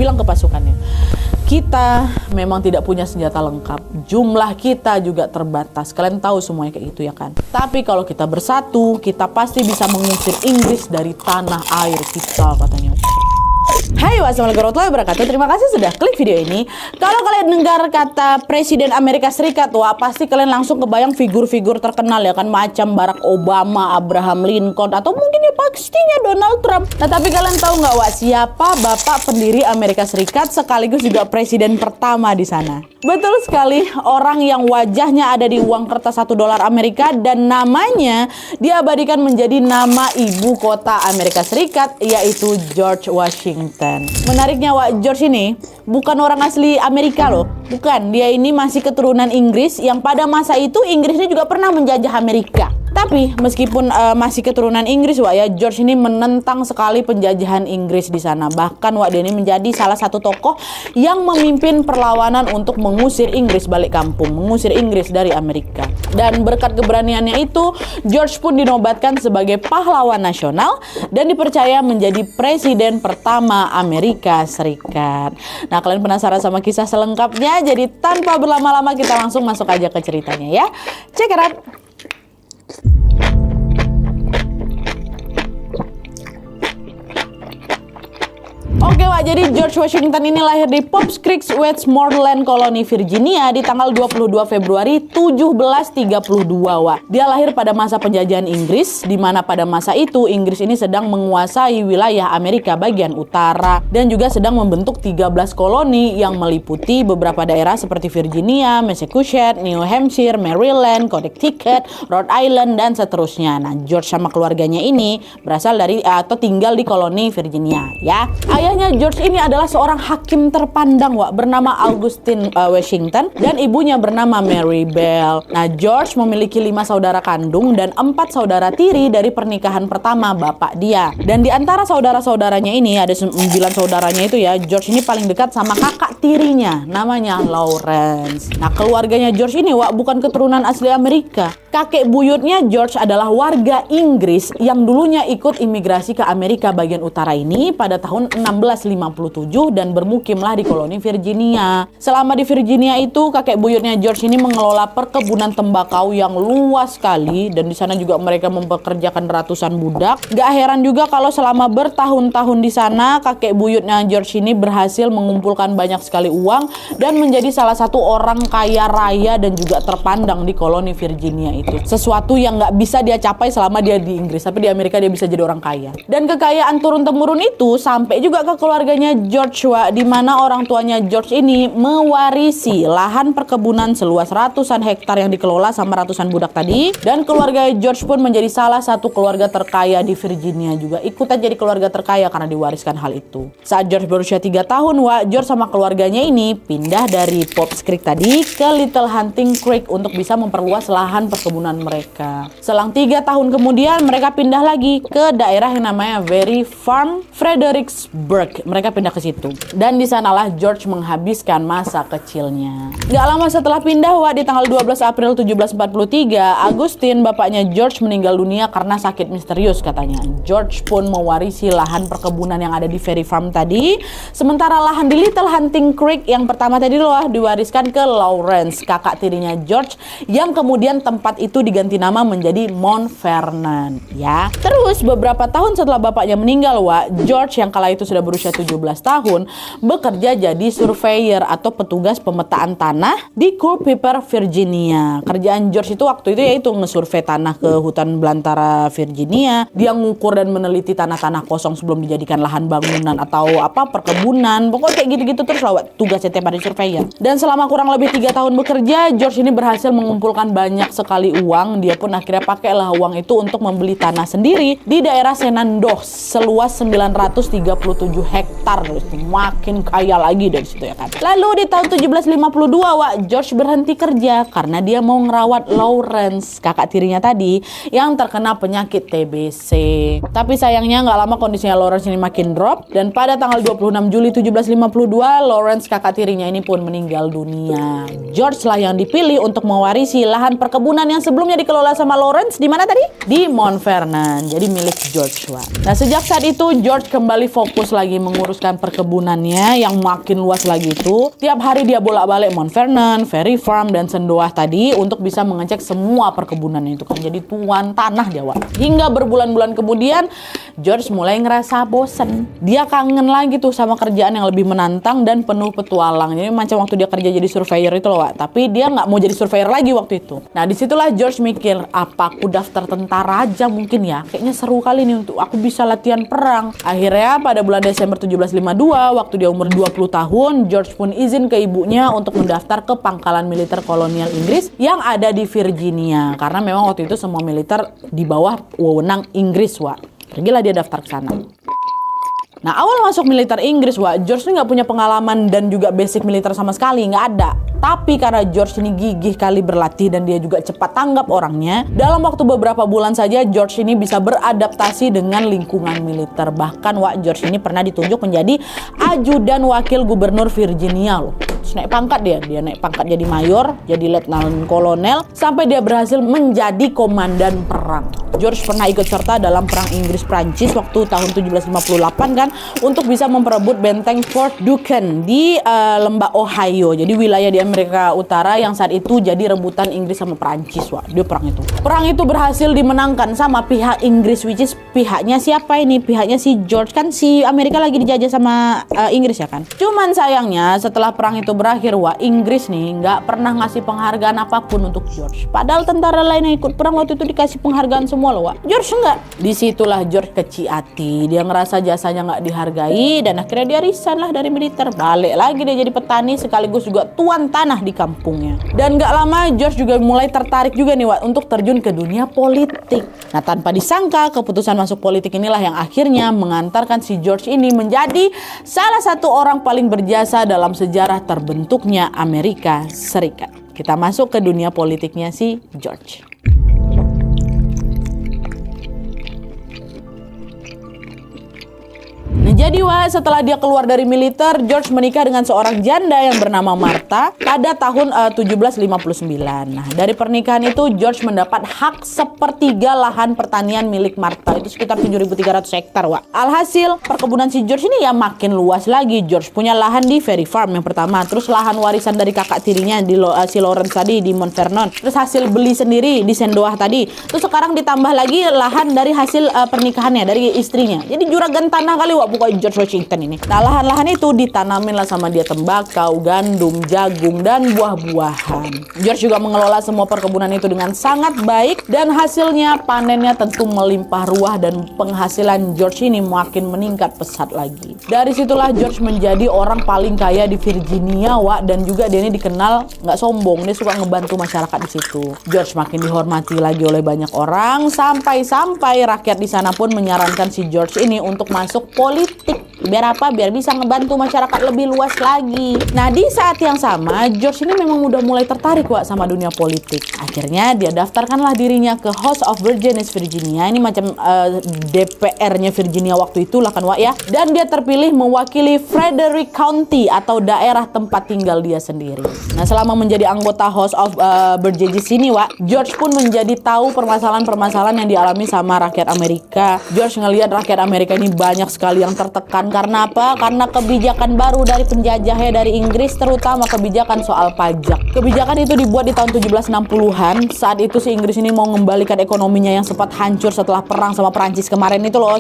bilang ke pasukannya, kita memang tidak punya senjata lengkap, jumlah kita juga terbatas, kalian tahu semuanya kayak gitu ya kan. Tapi kalau kita bersatu, kita pasti bisa mengusir Inggris dari tanah air kita, katanya. Hai, wassalamualaikum warahmatullahi wabarakatuh. Terima kasih sudah klik video ini. Kalau kalian dengar kata Presiden Amerika Serikat, wah pasti kalian langsung kebayang figur-figur terkenal ya kan, macam Barack Obama, Abraham Lincoln, atau mungkin ya pastinya Donald Trump. Nah tapi kalian tahu nggak wah siapa bapak pendiri Amerika Serikat sekaligus juga presiden pertama di sana? Betul sekali, orang yang wajahnya ada di uang kertas $1 Amerika dan namanya diabadikan menjadi nama ibu kota Amerika Serikat, yaitu George Washington. Menariknya Wak, George ini bukan orang asli Amerika loh. Bukan, dia ini masih keturunan Inggris yang pada masa itu Inggris ini juga pernah menjajah Amerika. Tapi meskipun masih keturunan Inggris Wak ya, George ini menentang sekali penjajahan Inggris di sana. Bahkan Wak, dia ini menjadi salah satu tokoh yang memimpin perlawanan untuk mengusir Inggris balik kampung, mengusir Inggris dari Amerika. Dan berkat keberaniannya itu, George pun dinobatkan sebagai pahlawan nasional dan dipercaya menjadi presiden pertama Amerika Serikat. Nah, kalian penasaran sama kisah selengkapnya? Jadi tanpa berlama-lama kita langsung masuk aja ke ceritanya ya. Check it out. Oke Wak, jadi George Washington ini lahir di Pops Creek, Westmoreland, koloni Virginia di tanggal 22 Februari 1732 Wak. Dia lahir pada masa penjajahan Inggris, di mana pada masa itu Inggris ini sedang menguasai wilayah Amerika bagian utara dan juga sedang membentuk 13 koloni yang meliputi beberapa daerah seperti Virginia, Massachusetts, New Hampshire, Maryland, Connecticut, Rhode Island, dan seterusnya. Nah, George sama keluarganya ini berasal dari atau tinggal di koloni Virginia ya. Ayahnya George ini adalah seorang hakim terpandang Wak, bernama Augustine Washington, dan ibunya bernama Mary Bell. Nah, George memiliki 5 saudara kandung dan 4 saudara tiri dari pernikahan pertama bapak dia. Dan di antara saudara-saudaranya ini ada 9 saudaranya itu ya, George ini paling dekat sama kakak tirinya, namanya Lawrence. Nah, keluarganya George ini Wak bukan keturunan asli Amerika. Kakek buyutnya George adalah warga Inggris yang dulunya ikut imigrasi ke Amerika bagian utara ini pada tahun 1657 dan bermukimlah di koloni Virginia. Selama di Virginia itu, kakek buyutnya George ini mengelola perkebunan tembakau yang luas sekali dan di sana juga mereka mempekerjakan ratusan budak. Gak heran juga kalau selama bertahun-tahun di sana, kakek buyutnya George ini berhasil mengumpulkan banyak sekali uang dan menjadi salah satu orang kaya raya dan juga terpandang di koloni Virginia itu. Sesuatu yang gak bisa dia capai selama dia di Inggris, tapi di Amerika dia bisa jadi orang kaya. Dan kekayaan turun-temurun itu sampai juga ke keluarganya George Wak, di mana orang tuanya George ini mewarisi lahan perkebunan seluas ratusan hektar yang dikelola sama ratusan budak tadi. Dan keluarga George pun menjadi salah satu keluarga terkaya di Virginia juga. Ikutan jadi keluarga terkaya karena diwariskan hal itu. Saat George berusia 3 tahun Wak, George sama keluarganya ini pindah dari Pops Creek tadi ke Little Hunting Creek untuk bisa memperluas lahan perkebunan mereka. Selang 3 tahun kemudian mereka pindah lagi ke daerah yang namanya Very Farm, Fredericksburg. Mereka pindah ke situ. Dan di sanalah George menghabiskan masa kecilnya. Gak lama setelah pindah Wak, di tanggal 12 April 1743, Augustine, bapaknya George, meninggal dunia karena sakit misterius katanya. George pun mewarisi lahan perkebunan yang ada di Very Farm tadi. Sementara lahan di Little Hunting Creek yang pertama tadi loh diwariskan ke Lawrence, kakak tirinya George, yang kemudian tempat itu diganti nama menjadi Mount Vernon ya. Terus beberapa tahun setelah bapaknya meninggal Wak, George yang kala itu sudah berusia 17 tahun bekerja jadi surveyor atau petugas pemetaan tanah di Culpeper, Virginia. Kerjaan George itu waktu itu yaitu ngesurvei tanah ke hutan belantara Virginia. Dia ngukur dan meneliti tanah-tanah kosong sebelum dijadikan lahan bangunan atau perkebunan. Pokoknya kayak gitu-gitu terus lah tugasnya tiap hari surveyor. Dan selama kurang lebih 3 tahun bekerja, George ini berhasil mengumpulkan banyak sekali uang. Dia pun akhirnya pakailah uang itu untuk membeli tanah sendiri di daerah Shenandoah seluas 937 hektar. Makin kaya lagi dari situ ya kan. Lalu di tahun 1752 Wak, George berhenti kerja karena dia mau ngerawat Lawrence, kakak tirinya tadi yang terkena penyakit TBC. Tapi sayangnya nggak lama kondisinya Lawrence ini makin drop dan pada tanggal 26 Juli 1752 Lawrence, kakak tirinya ini pun meninggal dunia. George lah yang dipilih untuk mewarisi lahan perkebunan yang sebelumnya dikelola sama Lawrence di mana tadi? Di Mount Vernon. Jadi milik George Wak. Nah, sejak saat itu George kembali fokus lagi menguruskan perkebunannya yang makin luas lagi itu. Tiap hari dia bolak-balik Mount Vernon, Ferry Farm, dan Sendoah tadi untuk bisa mengecek semua perkebunannya itu kan. Jadi tuan tanah dia, Wak. Hingga berbulan-bulan kemudian George mulai ngerasa bosen. Dia kangen lagi tuh sama kerjaan yang lebih menantang dan penuh petualang. Jadi macam waktu dia kerja jadi surveyor itu loh, Wak. Tapi dia nggak mau jadi surveyor lagi waktu itu. Nah disitulah George mikir, apa aku daftar tentara aja mungkin ya, kayaknya seru kali nih untuk aku bisa latihan perang. Akhirnya pada bulan Desember 1752 waktu dia umur 20 tahun, George pun izin ke ibunya untuk mendaftar ke pangkalan militer kolonial Inggris yang ada di Virginia, karena memang waktu itu semua militer di bawah wewenang Inggris, Wak. Pergilah dia daftar ke sana. Nah awal masuk militer Inggris, Wak, George ini nggak punya pengalaman dan juga basic militer sama sekali, nggak ada. Tapi karena George ini gigih kali berlatih dan dia juga cepat tanggap orangnya, dalam waktu beberapa bulan saja George ini bisa beradaptasi dengan lingkungan militer. Bahkan, Wak, George ini pernah ditunjuk menjadi ajudan wakil gubernur Virginia loh. Terus naik pangkat dia naik pangkat jadi mayor, jadi letnan kolonel, sampai dia berhasil menjadi komandan perang. George pernah ikut serta dalam perang Inggris-Prancis waktu tahun 1758 kan, untuk bisa memperebut benteng Fort Duquesne di lembah Ohio. Jadi wilayah di Amerika Utara yang saat itu jadi rebutan Inggris sama Prancis, Wak. Dia perang itu. Perang itu berhasil dimenangkan sama pihak Inggris, which is pihaknya siapa ini? Pihaknya si George, kan si Amerika lagi dijajah sama Inggris ya kan. Cuman sayangnya setelah perang itu berakhir, Wak, Inggris nih nggak pernah ngasih penghargaan apapun untuk George. Padahal tentara lain yang ikut perang waktu itu dikasih penghargaan semua loh, Wak. George enggak. Disitulah George kecil hati. Dia ngerasa jasanya nggak dihargai dan akhirnya dia resign lah dari militer. Balik lagi dia jadi petani sekaligus juga tuan tanah di kampungnya. Dan nggak lama George juga mulai tertarik juga nih, Wak, untuk terjun ke dunia politik. Nah tanpa disangka keputusan masuk politik inilah yang akhirnya mengantarkan si George ini menjadi salah satu orang paling berjasa dalam sejarah terbentuknya Amerika Serikat. Kita masuk ke dunia politiknya si George. Nah, jadi, Wak, setelah dia keluar dari militer, George menikah dengan seorang janda yang bernama Martha pada tahun 1759. Nah, dari pernikahan itu George mendapat hak sepertiga lahan pertanian milik Martha, itu sekitar 7.300 hektar, Wak. Alhasil, perkebunan si George ini ya makin luas lagi. George punya lahan di Ferry Farm yang pertama, terus lahan warisan dari kakak tirinya di si Lawrence tadi di Mount Vernon, terus hasil beli sendiri di Sendoah tadi, terus sekarang ditambah lagi lahan dari hasil pernikahannya dari istrinya. Jadi juragan tanah kali, Wak, pokoknya George Washington ini. Nah lahan-lahan itu ditanamin lah sama dia tembakau, gandum, jagung, dan buah-buahan. George juga mengelola semua perkebunan itu dengan sangat baik dan hasilnya panennya tentu melimpah ruah dan penghasilan George ini makin meningkat pesat lagi. Dari situlah George menjadi orang paling kaya di Virginia, Wak, dan juga dia ini dikenal nggak sombong, dia suka ngebantu masyarakat di situ. George makin dihormati lagi oleh banyak orang sampai rakyat di sana pun menyarankan si George ini untuk masuk politik. Biar apa? Biar bisa ngebantu masyarakat lebih luas lagi. Nah di saat yang sama George ini memang udah mulai tertarik, Wak, sama dunia politik. Akhirnya dia daftarkanlah dirinya ke House of Burgesses Virginia. Ini macam DPR-nya Virginia waktu itu lah kan, Wak, ya. Dan dia terpilih mewakili Frederick County atau daerah tempat tinggal dia sendiri. Nah selama menjadi anggota House of Burgesses ini, Wak, George pun menjadi tahu permasalahan-permasalahan yang dialami sama rakyat Amerika. George ngelihat rakyat Amerika ini banyak sekali yang tertekan. Karena apa? Karena kebijakan baru dari penjajahnya dari Inggris, terutama kebijakan soal pajak. Kebijakan itu dibuat di tahun 1760-an. Saat itu si Inggris ini mau mengembalikan ekonominya yang sempat hancur setelah perang sama Prancis kemarin itu loh,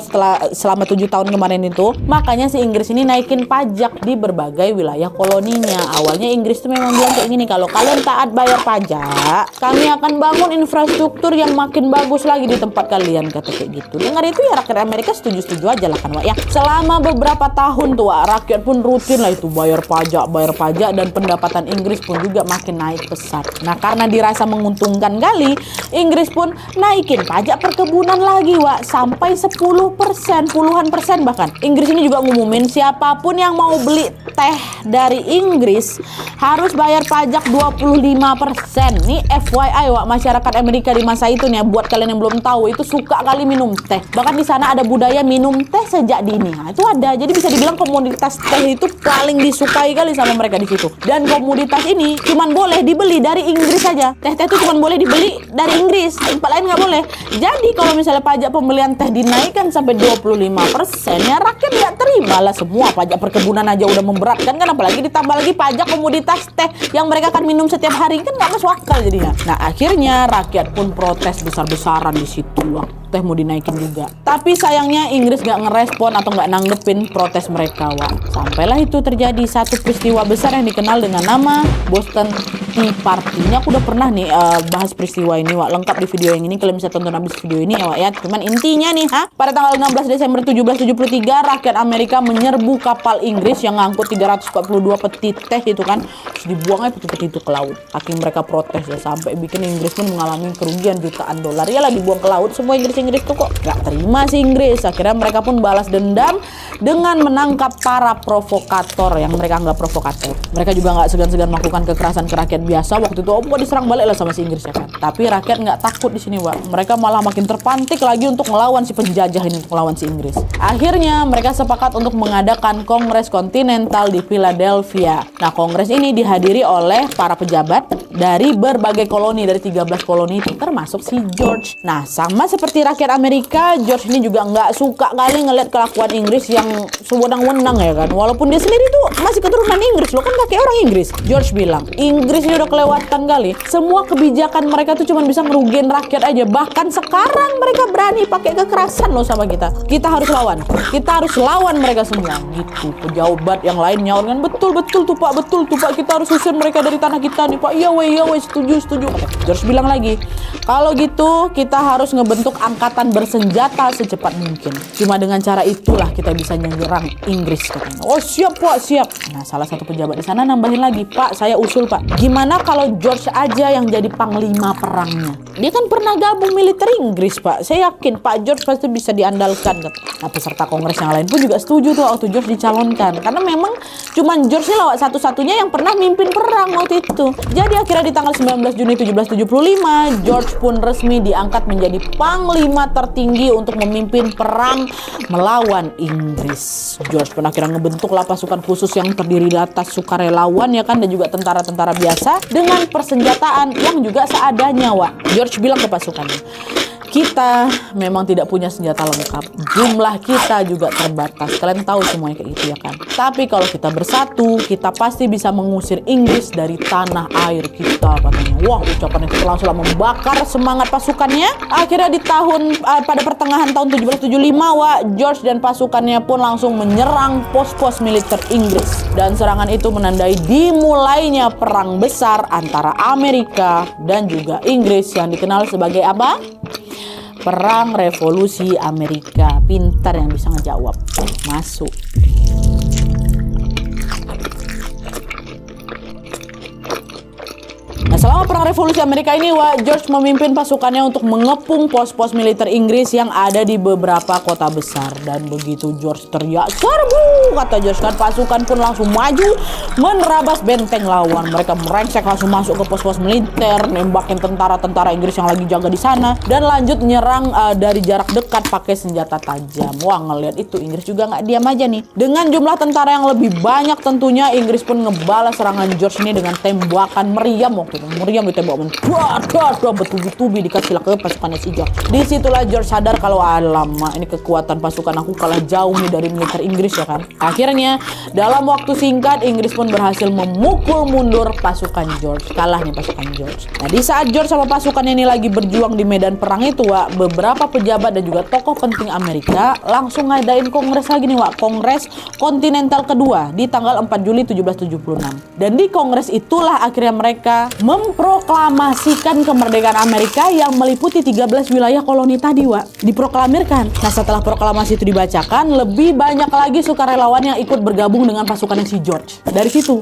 selama 7 tahun kemarin itu. Makanya si Inggris ini naikin pajak di berbagai wilayah koloninya. Awalnya Inggris itu memang bilang kayak gini, kalau kalian taat bayar pajak, kami akan bangun infrastruktur yang makin bagus lagi di tempat kalian, kata kayak gitu. Dengar itu ya rakyat Amerika setuju-setuju aja lah kan, Wak, ya. Selama beberapa tahun tuh, Wak, rakyat pun rutin lah itu bayar pajak, dan pendapatan Inggris pun juga makin naik pesat. Nah karena dirasa menguntungkan kali, Inggris pun naikin pajak perkebunan lagi, Wak, sampai 10%, puluhan persen bahkan. Inggris ini juga ngumumin siapapun yang mau beli teh dari Inggris harus bayar pajak 25%. Nih FYI Wak, masyarakat Amerika di masa itu nih, buat kalian yang belum tahu, itu suka kali minum teh. Bahkan di sana ada budaya minum teh sejak dini. Nah, itu ada. Jadi bisa dibilang komoditas teh itu paling disukai kali sama mereka di situ. Dan komoditas ini cuman boleh dibeli dari Inggris saja. Teh-teh itu cuman boleh dibeli dari Inggris. Tempat lain nggak boleh. Jadi kalau misalnya pajak pembelian teh dinaikkan sampai 25%, ya rakyat nggak terima lah semua. Pajak perkebunan aja udah memberatkan kan, apalagi ditambah lagi pajak komoditas teh yang mereka akan minum setiap hari, kan nggak masuk akal jadinya. Nah akhirnya rakyat pun protes besar-besaran di situ lah. Teh mau dinaikin juga. Tapi sayangnya Inggris nggak ngerespon atau nggak nanggepin protes mereka, Wak. Sampailah itu terjadi satu peristiwa besar yang dikenal dengan nama Boston Tea Party. Ini aku udah pernah nih bahas peristiwa ini, Wak. Lengkap di video yang ini, kalian bisa tonton habis video ini ya, Wak ya. Cuman intinya nih, pada tanggal 16 Desember 1773 rakyat Amerika menyerbu kapal Inggris yang ngangkut 342 peti teh itu kan. Terus dibuangnya peti-peti itu ke laut. Saking mereka protes ya, sampai bikin Inggris pun mengalami kerugian jutaan dolar. Ya lah, dibuang ke laut semua Inggris tuh kok gak terima sih Inggris. Akhirnya mereka pun balas dendam dengan menangkap para provokator yang mereka anggap provokator. Mereka juga gak segan-segan melakukan kekerasan ke rakyat biasa. Waktu itu mau diserang balik lah sama si Inggris ya kan. Tapi rakyat gak takut di sini, Wak. Mereka malah makin terpantik lagi untuk melawan si penjajah ini, untuk melawan si Inggris. Akhirnya mereka sepakat untuk mengadakan Kongres Kontinental di Philadelphia. Nah kongres ini dihadiri oleh para pejabat dari berbagai koloni, dari 13 koloni itu, termasuk si George. Nah sama seperti rakyat Amerika, George ini juga nggak suka kali ngeliat kelakuan Inggris yang sewenang-wenang ya kan. Walaupun dia sendiri tuh masih keturunan Inggris, lo kan kakek orang Inggris. George bilang, Inggris ini udah kelewatan kali. Semua kebijakan mereka tuh cuma bisa ngerugiin rakyat aja. Bahkan sekarang mereka berani pakai kekerasan loh sama kita. Kita harus lawan. Kita harus lawan mereka semua. Gitu. Pejabat yang lainnya orang betul-betul tuh Pak, betul tuh Pak. Kita harus usir mereka dari tanah kita nih Pak. Iya weh, setuju. George bilang lagi, kalau gitu kita harus ngebentuk angkatan bersenjata secepat mungkin. Cuma dengan cara itulah kita bisa nyerang Inggris katanya. Oh siap Pak, siap. Nah salah satu pejabat di sana nambahin lagi, Pak saya usul Pak, gimana kalau George aja yang jadi panglima perangnya? Dia kan pernah gabung militer Inggris Pak. Saya yakin Pak George pasti bisa diandalkan. Nah peserta kongres yang lain pun juga setuju tuh waktu George dicalonkan. Karena memang cuman George ini satu-satunya yang pernah mimpin perang waktu itu. Jadi akhirnya di tanggal 19 Juni 1775 George pun resmi diangkat menjadi panglima tertinggi untuk memimpin perang melawan Inggris. George pun akhirnya ngebentuklah pasukan khusus yang terdiri atas sukarelawan ya kan, dan juga tentara-tentara biasa dengan persenjataan yang juga seadanya, Wak. George bilang ke pasukannya, kita memang tidak punya senjata lengkap. Jumlah kita juga terbatas. Kalian tahu semuanya kayak gitu ya kan. Tapi kalau kita bersatu, kita pasti bisa mengusir Inggris dari tanah air kita katanya. Wah, ucapan itu langsung membakar semangat pasukannya. Akhirnya pada pertengahan tahun 1775, Wak, George dan pasukannya pun langsung menyerang pos-pos militer Inggris. Dan serangan itu menandai dimulainya perang besar antara Amerika dan juga Inggris yang dikenal sebagai apa? Perang Revolusi Amerika. Pintar yang bisa ngejawab. Masuk. Nah, selama Perang Revolusi Amerika ini, Wak, George memimpin pasukannya untuk mengepung pos-pos militer Inggris yang ada di beberapa kota besar. Dan begitu George teriak, "Serbu!" kata George kan, pasukan pun langsung maju menerabas benteng lawan. Mereka merengsek langsung masuk ke pos-pos militer, nembakin tentara-tentara Inggris yang lagi jaga di sana, dan lanjut nyerang dari jarak dekat pakai senjata tajam. Wah, ngelihat itu Inggris juga nggak diam aja nih. Dengan jumlah tentara yang lebih banyak tentunya, Inggris pun ngebalas serangan George ini dengan tembakan meriam waktu itu. Meriam ditembak bertubi-tubi dikasih lah ke pasukannya si George. Disitulah George sadar kalau alamak, ini kekuatan pasukan aku kalah jauh nih dari militer Inggris ya kan. Akhirnya dalam waktu singkat Inggris pun berhasil memukul mundur pasukan George. Kalah nih pasukan George. Nah di saat George sama pasukannya ini lagi berjuang di medan perang itu, Wak, beberapa pejabat dan juga tokoh penting Amerika langsung ngadain kongres lagi nih, Wak. Kongres Kontinental kedua di tanggal 4 Juli 1776. Dan di kongres itulah akhirnya mereka memproklamasikan kemerdekaan Amerika yang meliputi 13 wilayah koloni tadi, Wak. Diproklamirkan. Nah setelah proklamasi itu dibacakan, lebih banyak lagi sukarelawan yang ikut bergabung dengan pasukannya si George. Dari situ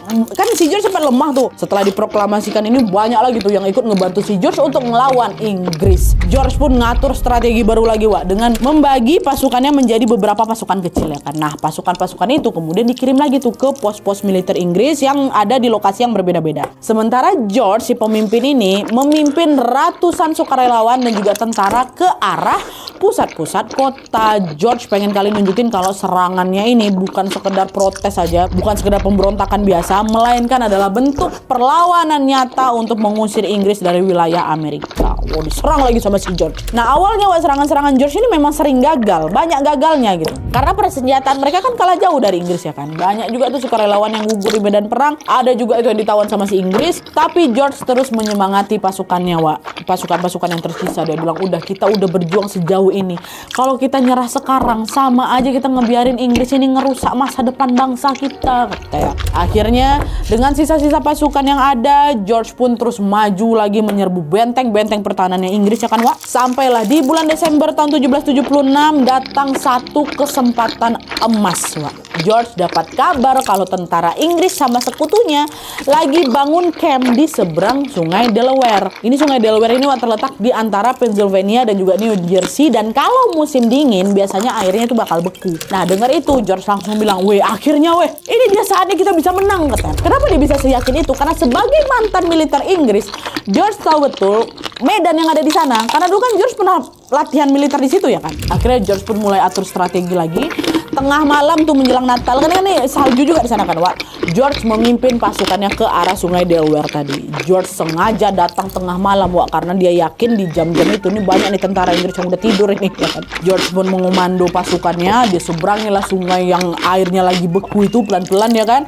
kan si George sempat lemah tuh. Setelah diproklamasikan ini banyak lagi tuh yang ikut ngebantu si George untuk melawan Inggris. George pun ngatur strategi baru lagi, Wak, dengan membagi pasukannya menjadi beberapa pasukan kecil ya kan. Nah, pasukan-pasukan itu kemudian dikirim lagi tuh ke pos-pos militer Inggris yang ada di lokasi yang berbeda-beda. Sementara George, si pemimpin ini, memimpin ratusan sukarelawan dan juga tentara ke arah pusat-pusat kota. George pengen kali nunjukin kalau serangannya ini bukan sekedar protes saja, bukan sekedar pemberontakan biasa, melainkan adalah bentuk perlawanan nyata untuk mengusir Inggris dari wilayah Amerika. Oh, diserang lagi sama si George. Nah, awalnya serangan-serangan George ini memang sering gagal, banyak gagalnya gitu. Karena persenjataan mereka kan kalah jauh dari Inggris ya kan. Banyak juga tuh sukarelawan yang gugur di medan perang, ada juga itu yang ditawan sama si Inggris, tapi George terus menyemangati pasukannya, Wak. Pasukan-pasukan yang tersisa, dia bilang, udah kita udah berjuang sejauh ini. Kalau kita nyerah sekarang, sama aja kita ngebiarin Inggris ini ngerusak masa depan bangsa kita, katanya. Akhirnya, dengan sisa-sisa pasukan yang ada, George pun terus maju lagi menyerbu benteng-benteng pertahanannya Inggris ya kan, Wak. Sampailah di bulan Desember tahun 1776 datang satu kesempatan emas, Wak. George dapat kabar kalau tentara Inggris sama sekutunya lagi bangun camp di seberang sungai Delaware. Ini sungai Delaware ini terletak di antara Pennsylvania dan juga New Jersey, dan kalau musim dingin biasanya airnya itu bakal beku. Nah, dengar itu George langsung bilang, akhirnya ini dia saatnya kita bisa menang, katanya. Kenapa dia bisa seyakin itu? Karena sebagai mantan militer Inggris, George tahu betul medan yang ada di sana. Karena dulu kan George pernah latihan militer di situ ya kan. Akhirnya George pun mulai atur strategi lagi. Tengah malam tuh menjelang Natal, kan nih salju juga di sana kan, Wak. George memimpin pasukannya ke arah sungai Delaware tadi. George sengaja datang tengah malam, Wak, karena dia yakin di jam-jam itu nih banyak nih tentara Inggris yang udah tidur ini ya kan. George pun mengomando pasukannya, dia seberangilah sungai yang airnya lagi beku itu pelan-pelan ya kan.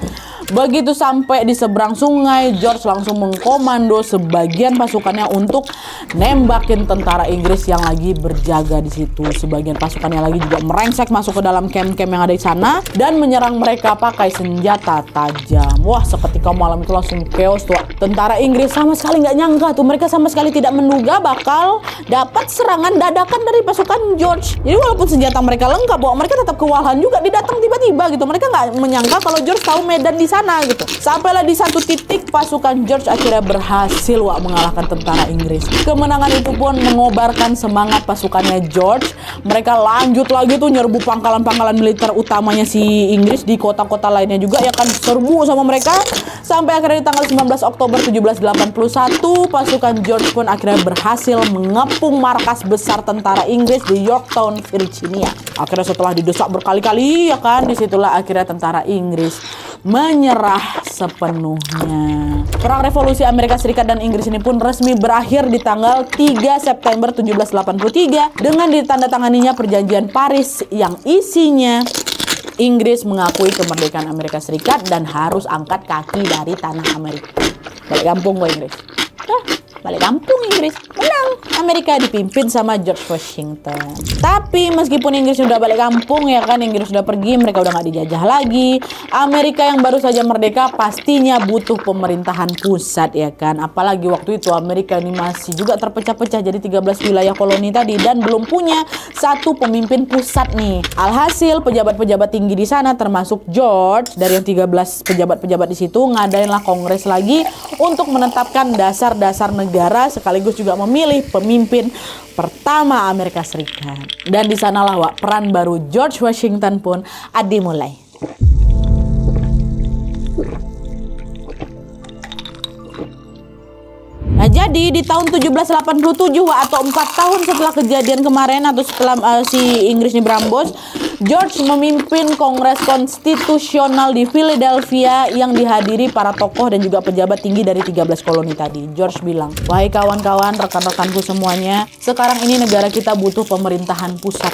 Begitu sampai di seberang sungai, George langsung mengkomando sebagian pasukannya untuk nembakin tentara Inggris yang lagi berjaga di situ. Sebagian pasukannya lagi juga merengsek masuk ke dalam camp-camp yang ada di sana dan menyerang mereka pakai senjata tajam. Wah, seketika malam itu langsung chaos tuh. Tentara Inggris sama sekali nggak nyangka tuh, mereka sama sekali tidak menduga bakal dapat serangan dadakan dari pasukan George. Jadi walaupun senjata mereka lengkap, mereka tetap kewalahan juga, didatang tiba-tiba gitu. Mereka nggak menyangka kalau George tahu medan di sana gitu. Sampailah di satu titik pasukan George akhirnya berhasil, Wak, mengalahkan tentara Inggris. Kemenangan itu pun mengobarkan semangat pasukannya George. Mereka lanjut lagi tuh nyerbu pangkalan-pangkalan militer utamanya si Inggris di kota-kota lainnya juga ya kan, serbu sama mereka. Sampai akhirnya di tanggal 19 Oktober 1781 pasukan George pun akhirnya berhasil mengepung markas besar tentara Inggris di Yorktown, Virginia. Akhirnya setelah didesak berkali-kali ya kan, disitulah akhirnya tentara Inggris menyerah sepenuhnya. Perang Revolusi Amerika Serikat dan Inggris ini pun resmi berakhir di tanggal 3 September 1783 dengan ditandatanganinya Perjanjian Paris yang isinya Inggris mengakui kemerdekaan Amerika Serikat dan harus angkat kaki dari tanah Amerika. Balik kampung gue Inggris. Balik kampung Inggris. Menang. Amerika dipimpin sama George Washington. Tapi meskipun Inggris sudah balik kampung ya kan, Inggris sudah pergi, mereka udah gak dijajah lagi. Amerika yang baru saja merdeka pastinya butuh pemerintahan pusat ya kan. Apalagi waktu itu Amerika ini masih juga terpecah-pecah jadi 13 wilayah koloni tadi dan belum punya satu pemimpin pusat nih. Alhasil pejabat-pejabat tinggi di sana termasuk George dari yang 13 pejabat-pejabat di situ ngadainlah kongres lagi untuk menetapkan dasar-dasar negara sekaligus juga memilih pemimpin pertama Amerika Serikat. Dan di sanalah, Wak, peran baru George Washington pun dimulai. Nah, jadi di tahun 1787, Wak, atau 4 tahun setelah kejadian kemarin atau setelah si Inggris ini berambos, George memimpin Kongres Konstitusional di Philadelphia yang dihadiri para tokoh dan juga pejabat tinggi dari 13 koloni tadi. George bilang, "Wahai kawan-kawan, rekan-rekanku semuanya, sekarang ini negara kita butuh pemerintahan pusat.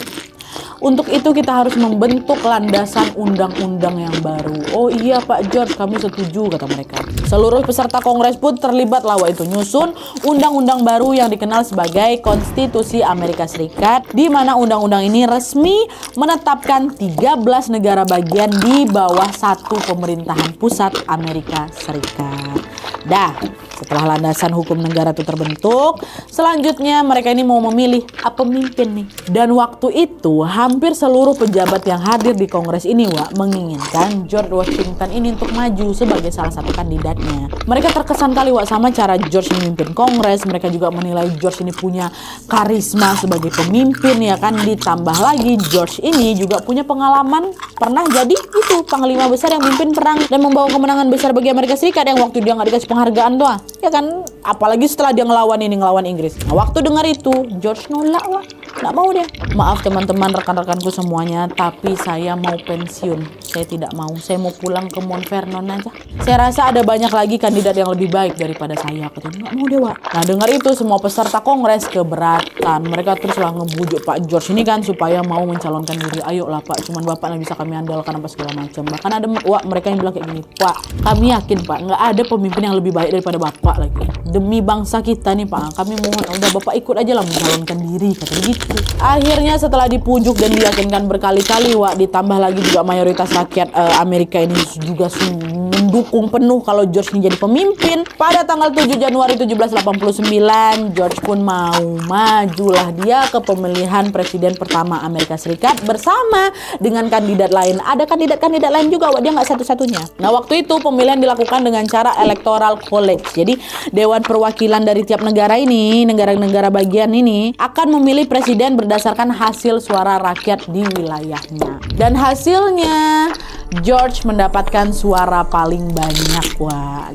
Untuk itu kita harus membentuk landasan undang-undang yang baru." "Oh iya Pak George, kami setuju," kata mereka. Seluruh peserta kongres pun terlibat lawa itu nyusun undang-undang baru yang dikenal sebagai Konstitusi Amerika Serikat, di mana undang-undang ini resmi menetapkan 13 negara bagian di bawah satu pemerintahan pusat Amerika Serikat. Dah, Setelah landasan hukum negara itu terbentuk, selanjutnya mereka ini mau memilih pemimpin nih. Dan waktu itu hampir seluruh pejabat yang hadir di Kongres ini menginginkan George Washington ini untuk maju sebagai salah satu kandidatnya. Mereka terkesan kali sama cara George memimpin Kongres. Mereka juga menilai George ini punya karisma sebagai pemimpin ya kan. Ditambah lagi George ini juga punya pengalaman pernah jadi itu panglima besar yang mimpin perang dan membawa kemenangan besar bagi Amerika Serikat yang waktu dia nggak dikasih penghargaan tuh ya kan. Apalagi setelah dia ngelawan Inggris. Nah, waktu dengar itu George nolak nggak mau dia. Maaf teman-teman, rekan-rekanku semuanya, tapi saya mau pensiun. Saya tidak mau. Saya mau pulang ke Mount Vernon aja. Saya rasa ada banyak lagi kandidat yang lebih baik daripada saya. Katanya nggak mau dia Nah dengar itu semua peserta Kongres keberatan. Mereka teruslah ngebujuk Pak George ini kan supaya mau mencalonkan diri. Ayolah Pak, cuman Bapak yang bisa kami andalkan apa segala macam. Bahkan ada mereka yang bilang kayak gini, Pak, kami yakin Pak nggak ada pemimpin yang lebih baik daripada Bapak lagi. Demi bangsa kita nih Pak, kami mohon udah Bapak ikut aja lah mencalonkan diri, kata begitu. Akhirnya setelah dipujuk dan diyakinkan berkali-kali ditambah lagi juga mayoritas rakyat Amerika ini juga mendukung penuh kalau George ini jadi pemimpin. Pada tanggal 7 Januari 1789 George pun mau majulah dia ke pemilihan presiden pertama Amerika Serikat bersama dengan kandidat lain. Ada kandidat lain juga dia nggak satu-satunya. Nah waktu itu pemilihan dilakukan dengan cara electoral college. Jadi Dewan Perwakilan dari tiap negara ini, negara-negara bagian ini akan memilih presiden berdasarkan hasil suara rakyat di wilayahnya. Dan hasilnya George mendapatkan suara paling banyak.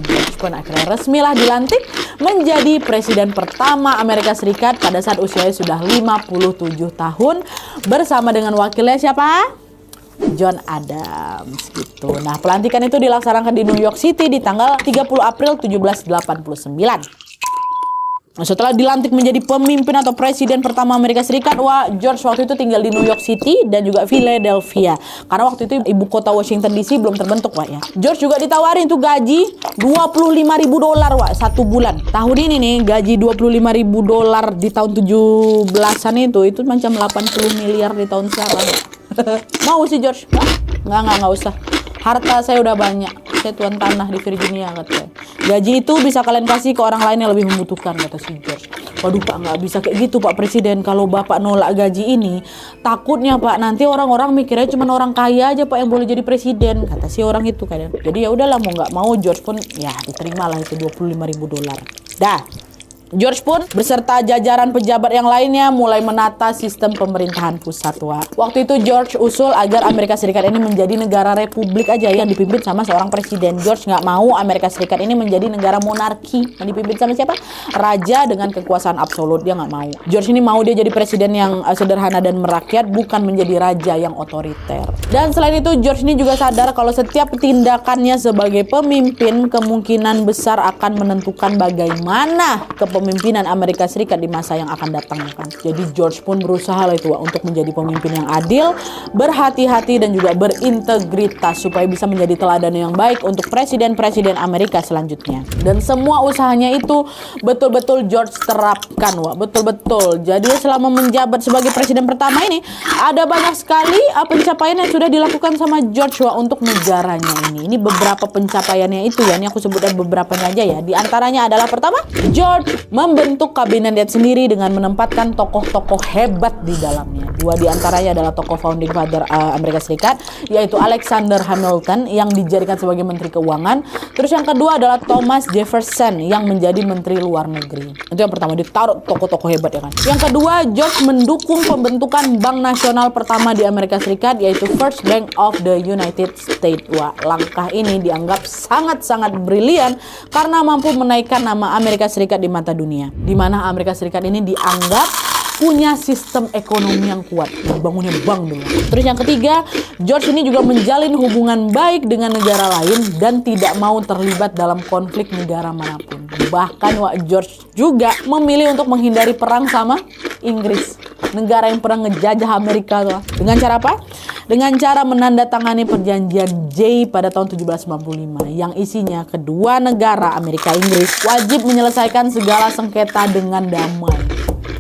George pun akhirnya resmilah dilantik menjadi presiden pertama Amerika Serikat pada saat usianya sudah 57 tahun bersama dengan wakilnya siapa? John Adams gitu. Nah, pelantikan itu dilaksanakan di New York City di tanggal 30 April 1789. Nah, setelah dilantik menjadi pemimpin atau presiden pertama Amerika Serikat, George waktu itu tinggal di New York City dan juga Philadelphia. Karena waktu itu ibu kota Washington DC belum terbentuk, ya. George juga ditawarin tuh gaji $25.000, satu bulan. Tahun ini nih, gaji $25.000 di tahun 17-an itu macam 80 miliar di tahun sekarang. Mau sih George? Nggak usah. Harta saya udah banyak. Saya tuan tanah di Virginia, katanya. Gaji itu bisa kalian kasih ke orang lain yang lebih membutuhkan, kata si George. Waduh Pak, nggak bisa kayak gitu Pak Presiden. Kalau Bapak nolak gaji ini, takutnya Pak nanti orang-orang mikirnya cuma orang kaya aja Pak yang boleh jadi presiden, kata si orang itu kan. Jadi ya udahlah, mau nggak mau George pun ya diterimalah itu $25.000. Dah. George pun beserta jajaran pejabat yang lainnya mulai menata sistem pemerintahan pusat. Waktu itu George usul agar Amerika Serikat ini menjadi negara republik aja yang dipimpin sama seorang presiden. George nggak mau Amerika Serikat ini menjadi negara monarki yang dipimpin sama siapa? Raja dengan kekuasaan absolut. Dia nggak mau. George ini mau dia jadi presiden yang sederhana dan merakyat, bukan menjadi raja yang otoriter. Dan selain itu George ini juga sadar kalau setiap tindakannya sebagai pemimpin kemungkinan besar akan menentukan bagaimana kepemimpinan Amerika Serikat di masa yang akan datang, kan. Jadi George pun berusaha lah itu untuk menjadi pemimpin yang adil, berhati-hati dan juga berintegritas supaya bisa menjadi teladan yang baik untuk presiden-presiden Amerika selanjutnya. Dan semua usahanya itu betul-betul George terapkan, betul-betul. Jadi selama menjabat sebagai presiden pertama ini ada banyak sekali pencapaian yang sudah dilakukan sama George untuk negaranya ini. Ini beberapa pencapaiannya itu ya. Ini aku sebutkan beberapanya aja ya. Di antaranya adalah pertama, George membentuk kabinetnya sendiri dengan menempatkan tokoh-tokoh hebat di dalamnya. Dua di antaranya adalah tokoh founding father Amerika Serikat, yaitu Alexander Hamilton yang dijadikan sebagai Menteri Keuangan. Terus yang kedua adalah Thomas Jefferson yang menjadi Menteri Luar Negeri. Itu yang pertama, ditaruh tokoh-tokoh hebat, ya kan. Yang kedua, George mendukung pembentukan Bank Nasional pertama di Amerika Serikat, yaitu First Bank of the United States. Langkah ini dianggap sangat-sangat brilian karena mampu menaikkan nama Amerika Serikat di mata dunia, di mana Amerika Serikat ini dianggap punya sistem ekonomi yang kuat, bangunnya bank dulu. Terus yang ketiga, George ini juga menjalin hubungan baik dengan negara lain dan tidak mau terlibat dalam konflik negara manapun. Bahkan George juga memilih untuk menghindari perang sama Inggris, negara yang pernah ngejajah Amerika tuh. Dengan cara apa? Dengan cara menandatangani perjanjian Jay pada tahun 1795 yang isinya kedua negara Amerika Inggris wajib menyelesaikan segala sengketa dengan damai.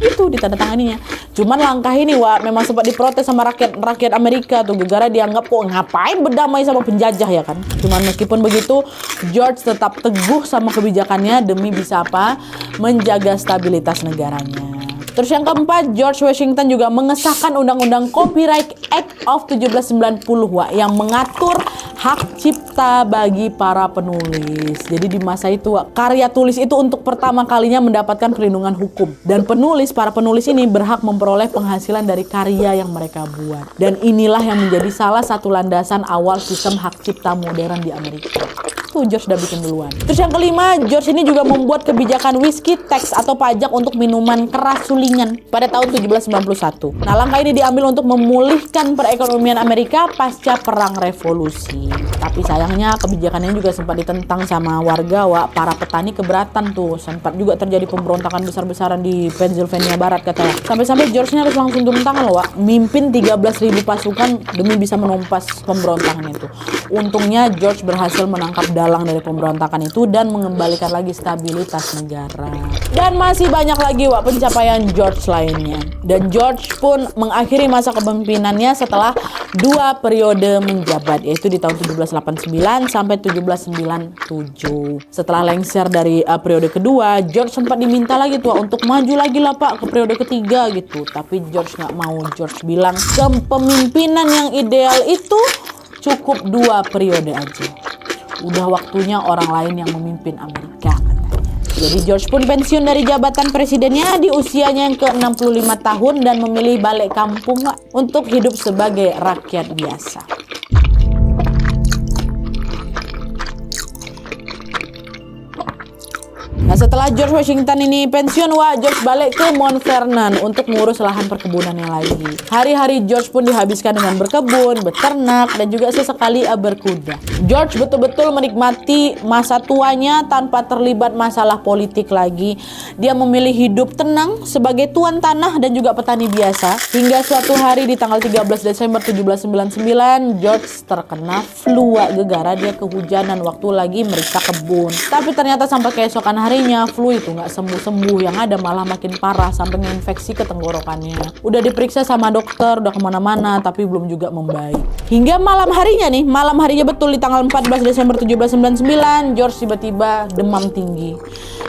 Itu ditandatanganinya. Cuman langkah ini memang sempat diprotes sama rakyat Amerika tuh, gara-gara dianggap kok ngapain berdamai sama penjajah ya kan. Cuman meskipun begitu, George tetap teguh sama kebijakannya demi bisa apa? Menjaga stabilitas negaranya. Terus yang keempat, George Washington juga mengesahkan Undang-Undang Copyright Act of 1790 yang mengatur hak cipta bagi para penulis. Jadi di masa itu karya tulis itu untuk pertama kalinya mendapatkan perlindungan hukum. Dan para penulis ini berhak memperoleh penghasilan dari karya yang mereka buat. Dan inilah yang menjadi salah satu landasan awal sistem hak cipta modern di Amerika. Tuh George udah bikin duluan. Terus yang kelima, George ini juga membuat kebijakan whiskey tax atau pajak untuk minuman keras sulingan pada tahun 1791. Nah, langkah ini diambil untuk memulihkan perekonomian Amerika pasca perang revolusi. Tapi sayangnya kebijakannya juga sempat ditentang sama warga, para petani keberatan tuh. Sempat juga terjadi pemberontakan besar-besaran di Pennsylvania Barat katanya. Sampai-sampai George-nya harus langsung turun tangan loh, mimpin 13.000 pasukan demi bisa menumpas pemberontakan itu. Untungnya George berhasil menangkap dalang dari pemberontakan itu dan mengembalikan lagi stabilitas negara. Dan masih banyak lagi pencapaian George lainnya. Dan George pun mengakhiri masa kepemimpinannya setelah 2 periode menjabat, yaitu di tahun 1789 sampai 1797. Setelah lengser dari periode kedua, George sempat diminta lagi untuk maju lagi lah Pak ke periode ketiga gitu. Tapi George nggak mau. George bilang kepemimpinan yang ideal itu cukup 2 periode aja. Udah waktunya orang lain yang memimpin Amerika katanya. Jadi George pun pensiun dari jabatan presidennya di usianya yang ke-65 tahun dan memilih balik kampung untuk hidup sebagai rakyat biasa. Nah, setelah George Washington ini pensiun, George balik ke Mount Vernon untuk ngurus lahan perkebunannya lagi. Hari-hari George pun dihabiskan dengan berkebun, beternak, dan juga sesekali berkuda. George betul-betul menikmati masa tuanya tanpa terlibat masalah politik lagi. Dia memilih hidup tenang sebagai tuan tanah dan juga petani biasa. Hingga suatu hari di tanggal 13 Desember 1799, George terkena flu gegara dia kehujanan waktu lagi meriksa kebun. Tapi ternyata sampai keesokan harinya flu itu nggak sembuh-sembuh, yang ada malah makin parah sampai menginfeksi ke tenggorokannya. Udah diperiksa sama dokter, udah kemana-mana, tapi belum juga membaik. Hingga malam harinya betul di tanggal 14 Desember 1799, George tiba-tiba demam tinggi.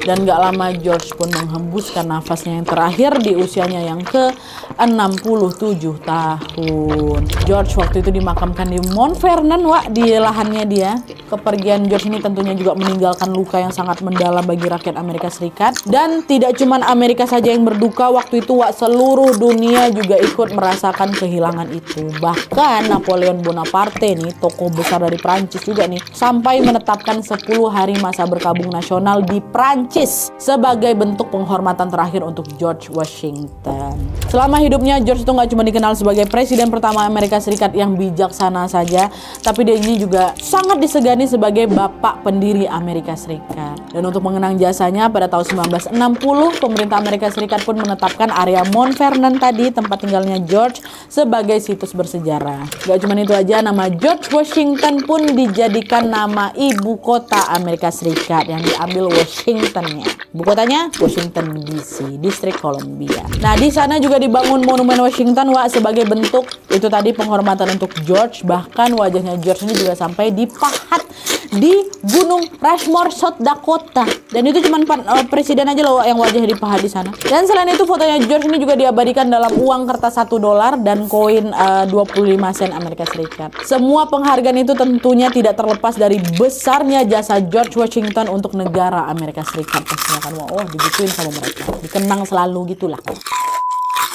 Dan gak lama George pun menghembuskan nafasnya yang terakhir di usianya yang ke-67 tahun. George waktu itu dimakamkan di Mount Vernon, di lahannya dia. Kepergian George ini tentunya juga meninggalkan luka yang sangat mendalam bagi rakyat Amerika Serikat. Dan tidak cuma Amerika saja yang berduka waktu itu, seluruh dunia juga ikut merasakan kehilangan itu. Bahkan Napoleon Bonaparte nih, tokoh besar dari Prancis juga nih, sampai menetapkan 10 hari masa berkabung nasional di Prancis sebagai bentuk penghormatan terakhir untuk George Washington. Selama hidupnya, George itu nggak cuma dikenal sebagai presiden pertama Amerika Serikat yang bijaksana saja, tapi dia ini juga sangat disegani sebagai bapak pendiri Amerika Serikat. Dan untuk mengenang jasanya, pada tahun 1960, pemerintah Amerika Serikat pun menetapkan area Mount Vernon tadi, tempat tinggalnya George, sebagai situs bersejarah. Gak cuma itu aja, nama George Washington pun dijadikan nama ibu kota Amerika Serikat, yang diambil Washingtonnya. Ibu kotanya Washington DC, Distrik Columbia. Nah, di sana juga dibangun Monumen Washington, sebagai bentuk itu tadi penghormatan untuk George. Bahkan wajahnya George ini juga sampai dipahat di Gunung Rushmore, South Dakota. Dan itu cuma presiden aja loh yang wajahnya dipahat di sana. Dan selain itu, fotonya George ini juga diabadikan dalam uang kertas $1 dan koin 25 sen Amerika Serikat. Semua penghargaan itu tentunya tidak terlepas dari besarnya jasa George Washington untuk negara Amerika Serikat. Pastinya kan, digituin sama mereka, dikenang selalu gitulah.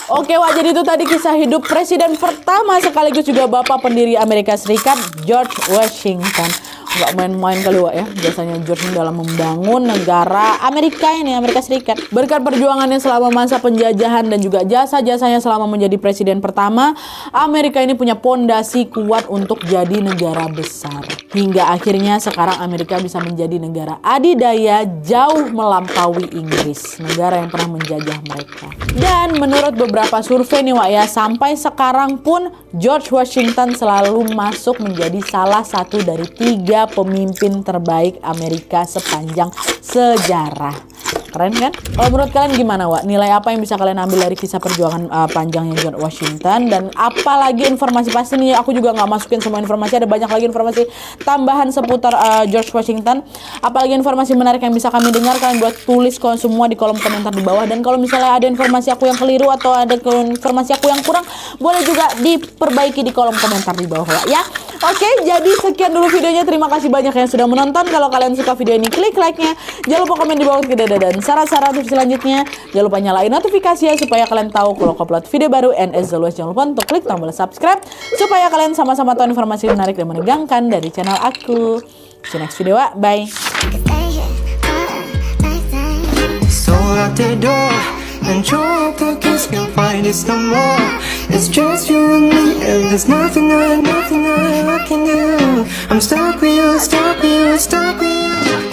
Oke, jadi itu tadi kisah hidup presiden pertama sekaligus juga bapak pendiri Amerika Serikat, George Washington. Nggak main-main kali ya jasanya George dalam membangun negara Amerika Serikat. Berkat perjuangannya selama masa penjajahan dan juga jasa-jasanya selama menjadi presiden pertama, Amerika ini punya pondasi kuat untuk jadi negara besar. Hingga akhirnya sekarang Amerika bisa menjadi negara adidaya jauh melampaui Inggris, negara yang pernah menjajah mereka. Dan menurut beberapa survei sampai sekarang pun George Washington selalu masuk menjadi salah satu dari 3 pemimpin terbaik Amerika sepanjang sejarah. Keren kan? Kalau menurut kalian gimana, Wak? Nilai apa yang bisa kalian ambil dari kisah perjuangan panjangnya George Washington? Dan apalagi informasi pasti nih, aku juga nggak masukin semua informasi, ada banyak lagi informasi tambahan seputar George Washington. Apalagi informasi menarik yang bisa kami dengar, kalian buat tulis semua di kolom komentar di bawah. Dan kalau misalnya ada informasi aku yang keliru atau ada informasi aku yang kurang, boleh juga diperbaiki di kolom komentar di bawah, Wak, ya. Oke, jadi sekian dulu videonya. Terima kasih banyak yang sudah menonton. Kalau kalian suka video ini, klik like-nya. Jangan lupa komen di bawah dan saran-saran untuk selanjutnya. Jangan lupa nyalain notifikasi ya, supaya kalian tahu kalau aku upload video baru. And as always, jangan lupa untuk klik tombol subscribe supaya kalian sama-sama tahu informasi menarik dan menegangkan dari channel aku. See you next video, Wak. Bye. So out the door, and your pockets can find us no more. It's just you and me, and there's nothing I can do. I'm stuck with you, stuck with you, stuck with you.